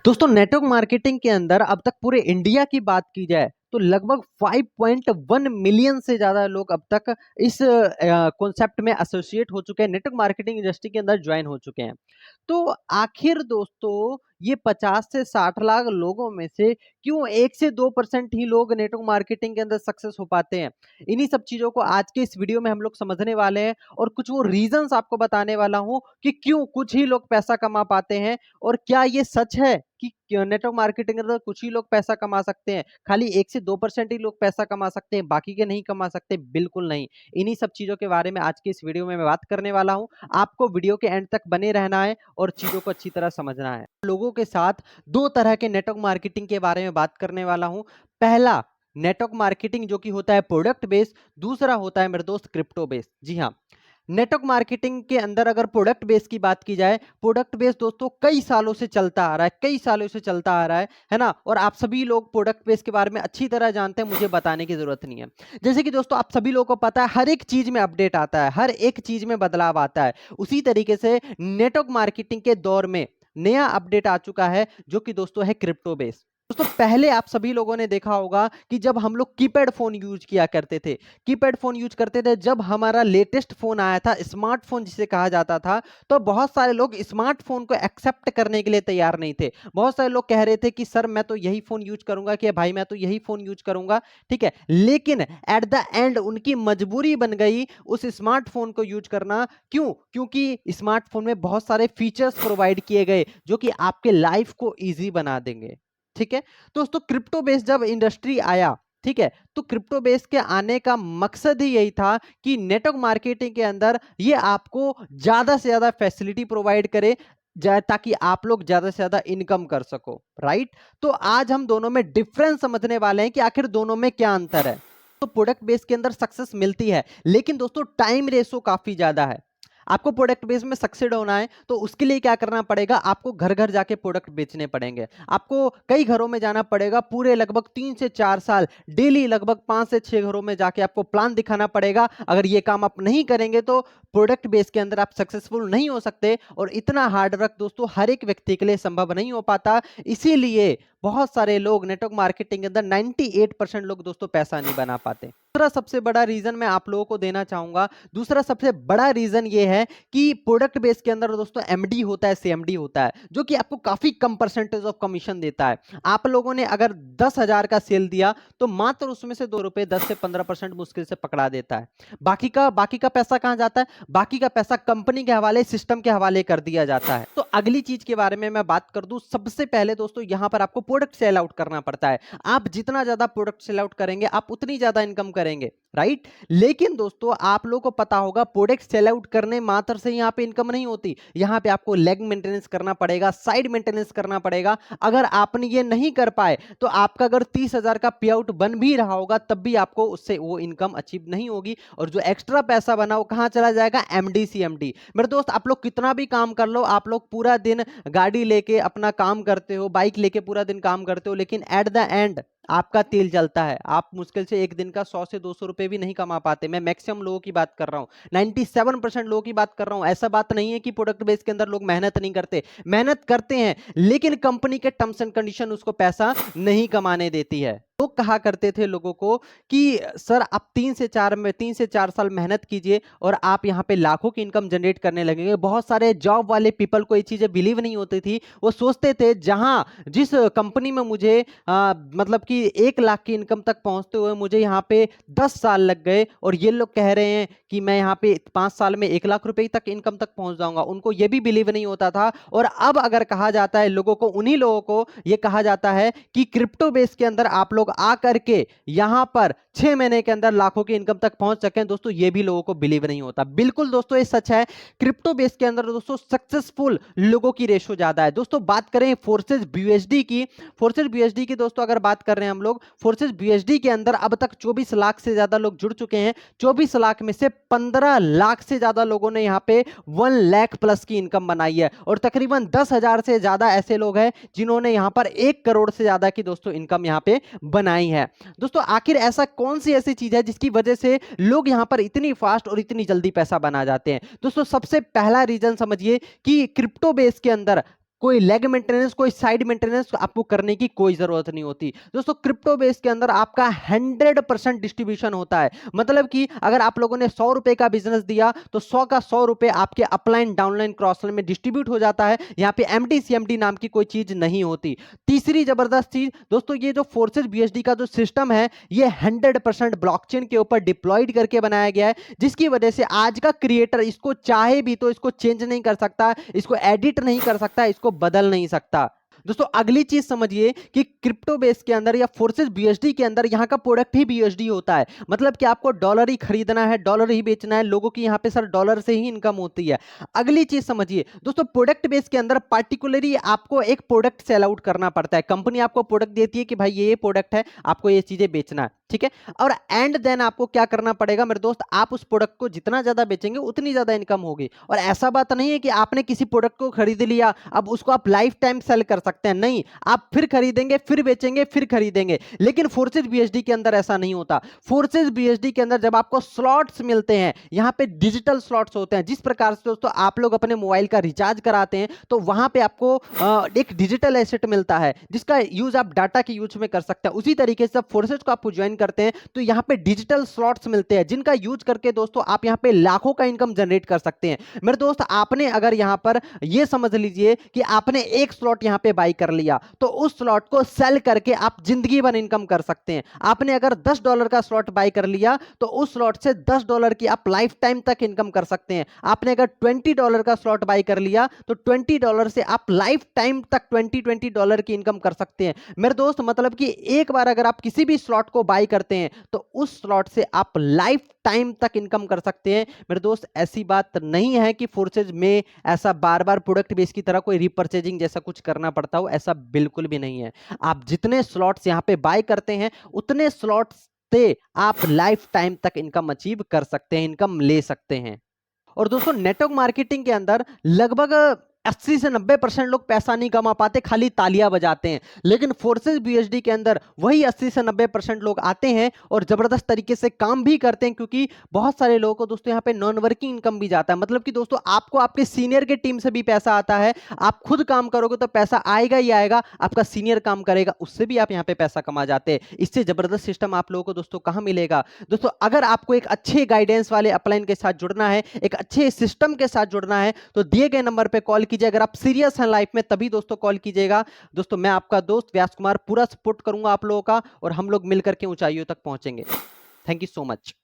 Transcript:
दोस्तों network marketing के अंदर अब तक पूरे इंडिया की बात की जाए तो लगभग 5.1 मिलियन से ज़्यादा लोग अब तक इस कॉन्सेप्ट में एसोसिएट हो चुके हैं, नेटवर्क मार्केटिंग इंडस्ट्री के अंदर ज्वाइन हो चुके हैं। तो आखिर दोस्तों ये 50 से 60 लाख लोगों में से क्यों 1 से 2% ही लोग नेटवर्क मार्केटिंग के अंदर सक्सेस हो पाते हैं? इन्हीं सब चीज़ों को आज के इस वीडियो में हम लोग समझने वाले हैं और कुछ वो रीजंस आपको बताने वाला हूँ कि क्यों कुछ ही लोग पैसा कमा पाते हैं और क्या ये सच है कि नेटवर्क मार्केटिंग के अंदर कुछ ही लोग पैसा कमा सकते हैं, खाली 1 से 2% ही लोग पैसा कमा सकते हैं, बाकी के नहीं कमा सकते? बिल्कुल नहीं। इन्हीं सब चीज़ों के बारे में आज की इस वीडियो में मैं बात करने वाला हूँ। आपको वीडियो के एंड तक बने रहना है और चीज़ों को अच्छी तरह समझना है। लोगों के साथ 2 तरह के नेटवर्क मार्केटिंग के बारे में बात करने वाला हूँ। पहला नेटवर्क मार्केटिंग जो कि होता है प्रोडक्ट बेस्ड, दूसरा होता है मेरे दोस्त क्रिप्टो बेस्ड। जी हाँ, नेटवर्क मार्केटिंग के अंदर अगर प्रोडक्ट बेस की बात की जाए, प्रोडक्ट बेस दोस्तों कई सालों से चलता आ रहा है, कई सालों से चलता आ रहा है ना? और आप सभी लोग प्रोडक्ट बेस के बारे में अच्छी तरह जानते हैं, मुझे बताने की जरूरत नहीं है। जैसे कि दोस्तों आप सभी लोगों को पता है, हर एक चीज में अपडेट आता है, हर एक चीज में बदलाव आता है। उसी तरीके से नेटवर्क मार्केटिंग के दौर में नया अपडेट आ चुका है, जो कि दोस्तों है क्रिप्टो बेस। दोस्तों पहले आप सभी लोगों ने देखा होगा कि जब हम लोग कीपैड फोन यूज किया करते थे, कीपैड फोन यूज करते थे, जब हमारा लेटेस्ट फोन आया था, स्मार्टफोन जिसे कहा जाता था, तो बहुत सारे लोग स्मार्टफोन को एक्सेप्ट करने के लिए तैयार नहीं थे। बहुत सारे लोग कह रहे थे कि सर मैं तो यही फोन यूज करूंगा, कि भाई मैं तो यही फोन यूज करूंगा, ठीक है। लेकिन एट द एंड उनकी मजबूरी बन गई उस स्मार्टफोन को यूज करना। क्यों? क्योंकि स्मार्टफोन में बहुत सारे फीचर्स प्रोवाइड किए गए जो कि आपके लाइफ को ईजी बना देंगे, ठीक है। दोस्तों क्रिप्टो बेस जब इंडस्ट्री आया, ठीक है, तो क्रिप्टो बेस के आने का मकसद ही यही था कि नेटवर्क मार्केटिंग के अंदर ये आपको ज्यादा से ज्यादा फैसिलिटी प्रोवाइड करे जाए, ताकि आप लोग ज्यादा से ज्यादा इनकम कर सको, राइट। तो आज हम दोनों में डिफरेंस समझने वाले हैं कि आखिर दोनों में क्या अंतर है। तो प्रोडक्ट बेस के अंदर सक्सेस मिलती है, लेकिन दोस्तों टाइम रेशो काफी ज्यादा है। आपको प्रोडक्ट बेस में सक्सेड होना है तो उसके लिए क्या करना पड़ेगा, आपको घर घर जाके प्रोडक्ट बेचने पड़ेंगे। आपको कई घरों में जाना पड़ेगा, पूरे लगभग 3 से 4 साल डेली लगभग 5 से 6 घरों में जाके आपको प्लान दिखाना पड़ेगा। अगर ये काम आप नहीं करेंगे तो प्रोडक्ट बेस के अंदर आप सक्सेसफुल नहीं हो सकते। और इतना हार्ड वर्क दोस्तों हर एक व्यक्ति के लिए संभव नहीं हो पाता। इसीलिए बहुत सारे लोग नेटवर्क मार्केटिंग के अंदर 98% लोग दोस्तों पैसा नहीं बना पाते। दूसरा सबसे बड़ा रीजन मैं आप लोगों को देना चाहूंगा, दूसरा सबसे बड़ा रीजन ये है कि प्रोडक्ट बेस के अंदर दोस्तों एमडी होता है, सीएमडी होता है, जो कि आपको काफी कम परसेंटेज ऑफ कमीशन देता है। आप लोगों ने अगर 10,000 का सेल दिया तो मात्र उसमें से 2 रुपए 10 से 15% मुश्किल से पकड़ा देता है। बाकी का पैसा कहां जाता है? बाकी का पैसा कंपनी के हवाले, सिस्टम के हवाले कर दिया जाता है। तो अगली चीज के बारे में मैं बात कर दूं, सबसे पहले दोस्तों यहां पर आपको प्रोडक्ट सेल आउट करना पड़ता है। आप जितना ज्यादा प्रोडक्ट सेल आउट करेंगे आप उतनी ज्यादा इनकम करेंगे, राइट। लेकिन दोस्तों आप लोगों को पता होगा प्रोडक्ट सेल आउट करने मात्र से यहां पे इनकम नहीं होती। यहां पे आपको लेग मेंटेनेंस करना पड़ेगा, साइड मेंटेनेंस करना पड़ेगा। अगर आपने ये नहीं कर पाए तो आपका अगर 30,000 का पे आउट बन भी रहा होगा तब भी आपको उससे वो इनकम अचीव नहीं होगी। और जो एक्स्ट्रा पैसा बना वो कहां चला जाएगा? MD CMD. मेरे दोस्त आप लोग कितना भी काम कर लो, आप लोग पूरा दिन गाड़ी लेके अपना काम करते हो, बाइक लेके पूरा दिन काम करते हो, लेकिन एट द एंड आपका तेल जलता है। आप मुश्किल से एक दिन का 100 से 200 रुपए भी नहीं कमा पाते। मैं मैक्सिमम लोगों की बात कर रहा हूं, 97% लोगों की बात कर रहा हूं। ऐसा बात नहीं है कि प्रोडक्ट बेस के अंदर लोग मेहनत नहीं करते, मेहनत करते हैं, लेकिन कंपनी के टर्म्स एंड कंडीशन उसको पैसा नहीं कमाने देती है। लोग कहा करते थे लोगों को कि सर आप 3 से 4 साल मेहनत कीजिए और आप यहाँ पे लाखों की इनकम जनरेट करने लगेंगे। बहुत सारे जॉब वाले पीपल को ये चीजें बिलीव नहीं होती थी। वो सोचते थे जिस कंपनी में मुझे मतलब कि 1 लाख की इनकम तक पहुंचते हुए मुझे यहाँ पे 10 साल लग गए और ये लोग कह रहे हैं कि मैं यहाँ पे 5 साल में 1 लाख रुपए तक इनकम तक पहुंच जाऊंगा, उनको ये भी बिलीव नहीं होता था। और अब अगर कहा जाता है लोगों को, उन्हीं लोगों को ये कहा जाता है कि क्रिप्टो बेस के अंदर आप लोग आकर के यहां पर 6 महीने के अंदर लाखों की इनकम तक पहुंच सकें, दोस्तों ये भी लोगों को बिलीव नहीं होता। बिल्कुल दोस्तों ये सच है, क्रिप्टो बेस के अंदर दोस्तों सक्सेसफुल लोगों की रेशो ज्यादा है। दोस्तों बात करें फोर्सेस बीएसडी की, फोर्सेस बीएसडी की दोस्तों अगर बात कर रहे हैं हम लोग, फोर्सेस बीएसडी के अंदर अब तक 24 लाख से ज्यादा लोग जुड़ चुके हैं। 24 लाख में से 15 लाख से ज्यादा लोगों ने यहां पे 1 लाख प्लस की इनकम बनाई है और तकरीबन 10,000 से ज्यादा ऐसे लोग हैं जिन्होंने यहां पर 1 करोड़ से ज्यादा की दोस्तों इनकम यहां पे बनाई है। दोस्तों आखिर ऐसा कौन सी ऐसी चीज है जिसकी वजह से लोग यहां पर इतनी फास्ट और इतनी जल्दी पैसा बना जाते हैं? दोस्तों सबसे पहला रीजन समझिए कि क्रिप्टो बेस के अंदर कोई लेग मेंटेनेंस, कोई साइड मेंटेनेंस आपको करने की कोई जरूरत नहीं होती। दोस्तों क्रिप्टो बेस के अंदर आपका 100% डिस्ट्रीब्यूशन होता है। मतलब कि अगर आप लोगों ने 100 रुपए का बिजनेस दिया तो 100 का 100 रुपए आपके अपलाइन, डाउनलाइन, क्रॉसलाइन में डिस्ट्रीब्यूट हो जाता है। यहाँ पे एमडी सीएमडी नाम की कोई चीज नहीं होती। तीसरी जबरदस्त चीज दोस्तों, ये जो फोर्सेस बीएसडी का जो सिस्टम है, ये 100% ब्लॉकचेन के ऊपर डिप्लॉयड करके बनाया गया है, जिसकी वजह से आज का क्रिएटर इसको चाहे भी तो इसको चेंज नहीं कर सकता, इसको एडिट नहीं कर सकता, इसको बदल नहीं सकता। दोस्तों अगली चीज समझिए कि क्रिप्टो बेस के अंदर या फोर्सेस बीएसडी के अंदर यहां का प्रोडक्ट ही बीएसडी होता है। मतलब कि आपको डॉलर ही खरीदना है, डॉलर ही बेचना है, लोगों की यहां पे सर डॉलर से ही इनकम होती है। अगली चीज समझिए दोस्तों, प्रोडक्ट बेस के अंदर पार्टिकुलरली आपको एक प्रोडक्ट सेल आउट करना पड़ता है। कंपनी आपको प्रोडक्ट देती है कि भाई ये प्रोडक्ट है, आपको ये चीजें बेचना है, ठीक है। और एंड देन आपको क्या करना पड़ेगा मेरे दोस्त, आप उस प्रोडक्ट को जितना ज्यादा बेचेंगे उतनी ज्यादा इनकम होगी। और ऐसा बात नहीं है कि आपने किसी प्रोडक्ट को खरीद लिया अब उसको आप लाइफ टाइम सेल कर सकते हैं, नहीं, आप फिर खरीदेंगे, फिर बेचेंगे, फिर खरीदेंगे। लेकिन फोर्सेस बीएसडी के अंदर ऐसा नहीं होता। फोर्सेस बीएसडी के अंदर जब आपको स्लॉट्स मिलते हैं, यहां पे डिजिटल स्लॉट्स होते हैं। जिस प्रकार से दोस्तों आप लोग अपने मोबाइल का रिचार्ज कराते हैं तो वहां पे आपको एक डिजिटल एसेट मिलता है जिसका यूज आप डाटा के यूज में कर सकते हैं। उसी तरीके से फोर्सेस को आप ज्वाइन करते हैं तो यहां पे डिजिटल स्लॉट्स मिलते हैं जिनका यूज करके दोस्तों आप यहां पे लाखों का इनकम जनरेट कर सकते हैं। मेरे दोस्त आपने अगर यहां पर ये समझ लीजिए कि आपने एक स्लॉट यहां पे बाई कर लिया तो उस स्लॉट को सेल करके आप जिंदगी भर इनकम कर सकते हैं। आपने अगर $10 का स्लॉट बाई कर लिया तो उस स्लॉट से $10 की आप लाइफ टाइम तक इनकम कर सकते हैं। आपने अगर $20 का स्लॉट बाई कर लिया तो $20 से आप लाइफ टाइम तक $20 की इनकम कर सकते हैं। मेरे दोस्त मतलब कि एक बार अगर आप किसी भी स्लॉट को बाई करते हैं तो उस स्लॉट से आप लाइफ टाइम तक इनकम कर सकते हैं। मेरे दोस्त ऐसी बात नहीं है कि फोर्सेज में ऐसा बार बार प्रोडक्ट बेस की तरह कोई रिपर्चेजिंग जैसा कुछ करना पड़ता हो, ऐसा बिल्कुल भी नहीं है। आप जितने स्लॉट्स यहां पे बाय करते हैं उतने स्लॉट्स से आप लाइफ टाइम तक इनकम अचीव कर सकते हैं, इनकम ले सकते हैं। और दोस्तों नेटवर्क मार्केटिंग के अंदर लगभग 80 से 90% लोग पैसा नहीं कमा पाते, खाली तालियां बजाते हैं। लेकिन फोर्सेस बीएसडी के अंदर वही 80 से 90% लोग आते हैं और जबरदस्त तरीके से काम भी करते हैं, क्योंकि बहुत सारे लोगों को दोस्तों यहाँ पे नॉन वर्किंग इनकम भी जाता है। मतलब कि दोस्तों आपको आपके सीनियर के टीम से भी पैसा आता है। आप खुद काम करोगे तो पैसा आएगा ही आएगा, आपका सीनियर काम करेगा उससे भी आप यहाँ पे पैसा कमा जाते हैं। इससे जबरदस्त सिस्टम आप लोगों को दोस्तों कहां मिलेगा। दोस्तों अगर आपको एक अच्छे गाइडेंस वाले अपलाइन के साथ जुड़ना है, एक अच्छे सिस्टम के साथ जुड़ना है, तो दिए गए नंबर पे कॉल कीजिए। अगर आप सीरियस हैं लाइफ में तभी दोस्तों कॉल कीजिएगा। दोस्तों मैं आपका दोस्त व्यास कुमार पूरा सपोर्ट करूंगा आप लोगों का और हम लोग मिलकर के ऊंचाइयों तक पहुंचेंगे। Thank you so much.